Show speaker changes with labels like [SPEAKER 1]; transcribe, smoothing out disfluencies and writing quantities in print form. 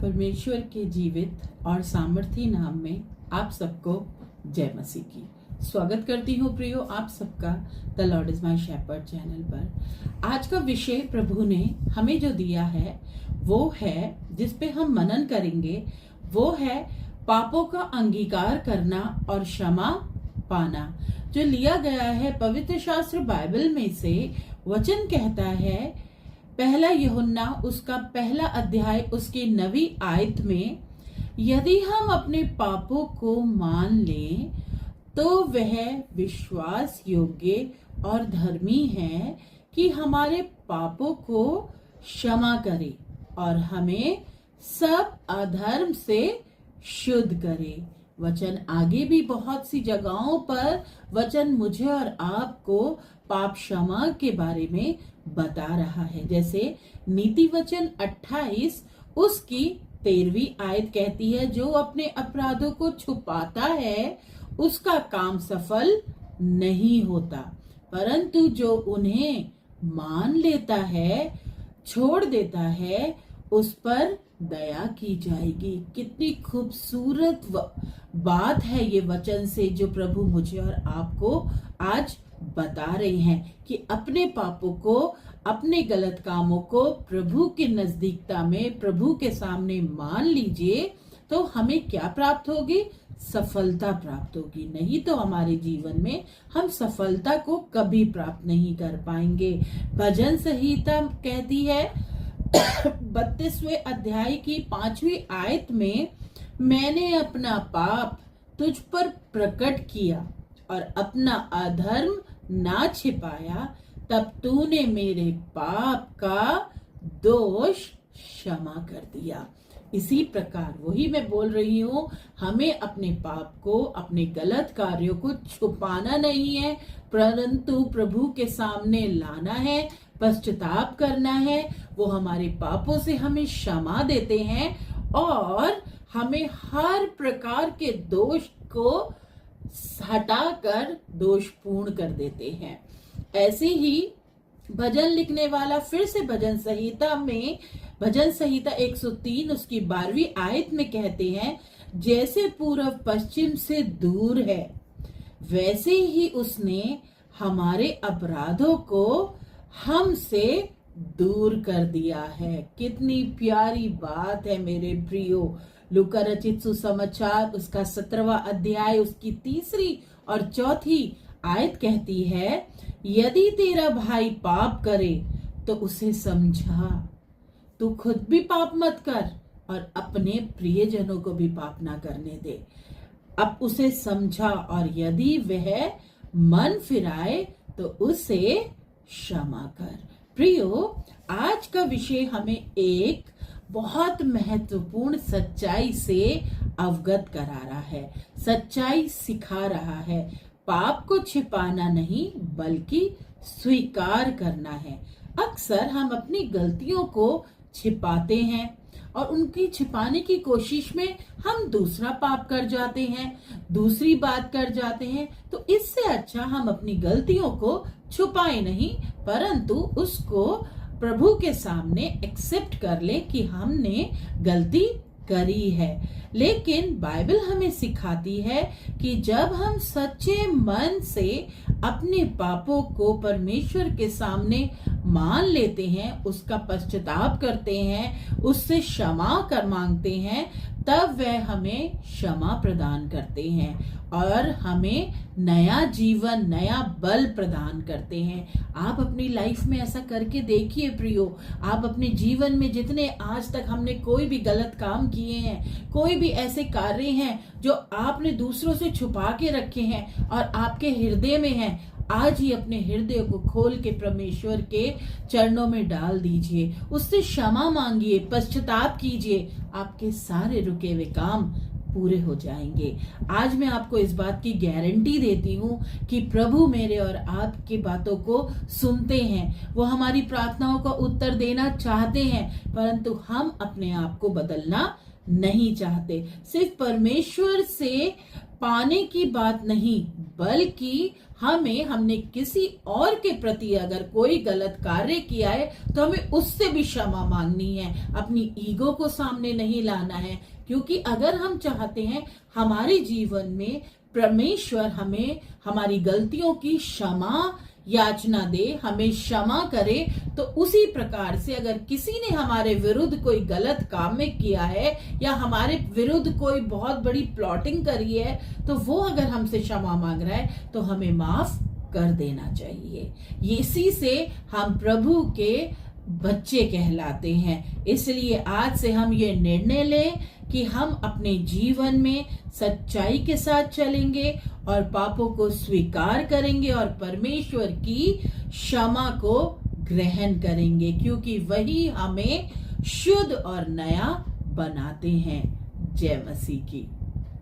[SPEAKER 1] परमेश्वर के जीवित और सामर्थी नाम में आप सबको जय मसीह की स्वागत करती हूँ। प्रियो, आप सबका the lord is my shepherd channel पर आज का विषय प्रभु ने हमें जो दिया है वो है, जिस पे हम मनन करेंगे, वो है पापों का अंगीकार करना और क्षमा पाना। जो लिया गया है पवित्र शास्त्र बाइबल में से, वचन कहता है पहला यूहन्ना उसका पहला अध्याय उसकी 9वीं आयत में, यदि हम अपने पापों को मान लें तो वह विश्वास योग्य और धर्मी है कि हमारे पापों को क्षमा करे और हमें सब अधर्म से शुद्ध करे। वचन आगे भी बहुत सी जगहों पर वचन मुझे और आपको पाप क्षमा के बारे में बता रहा है। जैसे नीति वचन 28 उसकी 13वीं आयत कहती है, जो अपने अपराधों को छुपाता है उसका काम सफल नहीं होता, परंतु जो उन्हें मान लेता है, छोड़ देता है, उस पर दया की जाएगी। कितनी खूबसूरत बात है ये वचन से जो प्रभु मुझे और आपको आज बता रहे हैं कि अपने पापों को, अपने गलत कामों को प्रभु की नजदीकता में, प्रभु के सामने मान लीजिए तो हमें क्या प्राप्त होगी? सफलता प्राप्त होगी। नहीं तो हमारे जीवन में हम सफलता को कभी प्राप्त नहीं कर पाएंगे। भजन संहिता कहती है 32वें अध्याय की 5वीं आयत में, मैंने अपना पाप तुझ पर प्रकट किया और अपना अधर्म ना छिपाया, तब तूने मेरे पाप का दोष क्षमा कर दिया। इसी प्रकार वही मैं बोल रही हूँ, हमें अपने पाप को, अपने गलत कार्यों को छुपाना नहीं है, परंतु प्रभु के सामने लाना है, पश्चाताप करना है। वो हमारे पापों से हमें क्षमा देते हैं और हमें हर प्रकार के दोष को हटाकर दोष पूर्ण कर देते हैं। ऐसे ही भजन लिखने वाला फिर से भजन संहिता में, भजन संहिता 103 उसकी 12वीं आयत में कहते हैं, जैसे पूरब पश्चिम से दूर है वैसे ही उसने हमारे अपराधों को हमसे दूर कर दिया है। कितनी प्यारी बात है मेरे प्रियो। लूका रचित सुसमाचार उसका 17वां अध्याय उसकी 3री और 4थी आयत कहती है, यदि तेरा भाई पाप करे तो उसे समझा, तू खुद भी पाप मत कर और अपने प्रियजनों को भी पाप ना करने दे। अब उसे समझा और यदि वह मन फिराए तो उसे क्षमा कर। प्रियो, आज का विषय हमें एक बहुत महत्वपूर्ण सच्चाई से अवगत करा रहा है, सच्चाई सिखा रहा है। पाप को छिपाना नहीं बल्कि स्वीकार करना है। अक्सर हम अपनी गलतियों को छिपाते हैं और उनकी छिपाने की कोशिश में हम दूसरा पाप कर जाते हैं, दूसरी बात कर जाते हैं। तो इससे अच्छा हम अपनी गलतियों को छुपाए नहीं, परंतु उसको प्रभु के सामने एक्सेप्ट कर ले कि हमने गलती करी है। लेकिन बाइबल हमें सिखाती है कि जब हम सच्चे मन से अपने पापों को परमेश्वर के सामने मान लेते हैं, उसका पश्चाताप करते हैं, उससे क्षमा कर मांगते हैं, तब वह हमें क्षमा प्रदान करते हैं और हमें नया जीवन, नया बल प्रदान करते हैं। आप अपनी लाइफ में ऐसा करके देखिए प्रियो। आप अपने जीवन में जितने आज तक हमने कोई भी गलत काम किए हैं, कोई भी ऐसे कार्य हैं जो आपने दूसरों से छुपा के रखे हैं और आपके हृदय में हैं, आज ही अपने हृदय को खोल के परमेश्वर के चरणों में डाल दीजिए, उससे क्षमा मांगिए, पश्चाताप कीजिए, आपके सारे रुके हुए काम पूरे हो जाएंगे। आज मैं आपको इस बात की गारंटी देती हूँ कि प्रभु मेरे और आपकी बातों को सुनते हैं। वो हमारी प्रार्थनाओं का उत्तर देना चाहते हैं, परंतु हम अपने आप को बदलना नहीं चाहते। सिर्फ परमेश्वर से पाने की बात नहीं, बल्कि हमने किसी और के प्रति अगर कोई गलत कार्य किया है तो हमें उससे भी क्षमा मांगनी है, अपनी ईगो को सामने नहीं लाना है। क्योंकि अगर हम चाहते हैं हमारे जीवन में परमेश्वर हमें हमारी गलतियों की क्षमा याचना दे, हमें क्षमा करे, तो उसी प्रकार से अगर किसी ने हमारे विरुद्ध कोई गलत काम में किया है या हमारे विरुद्ध कोई बहुत बड़ी प्लॉटिंग करी है, तो वो अगर हमसे क्षमा मांग रहा है तो हमें माफ कर देना चाहिए। इसी से हम प्रभु के बच्चे कहलाते हैं। इसलिए आज से हम ये निर्णय लें कि हम अपने जीवन में सच्चाई के साथ चलेंगे और पापों को स्वीकार करेंगे और परमेश्वर की क्षमा को ग्रहण करेंगे, क्योंकि वही हमें शुद्ध और नया बनाते हैं। जय मसीह की।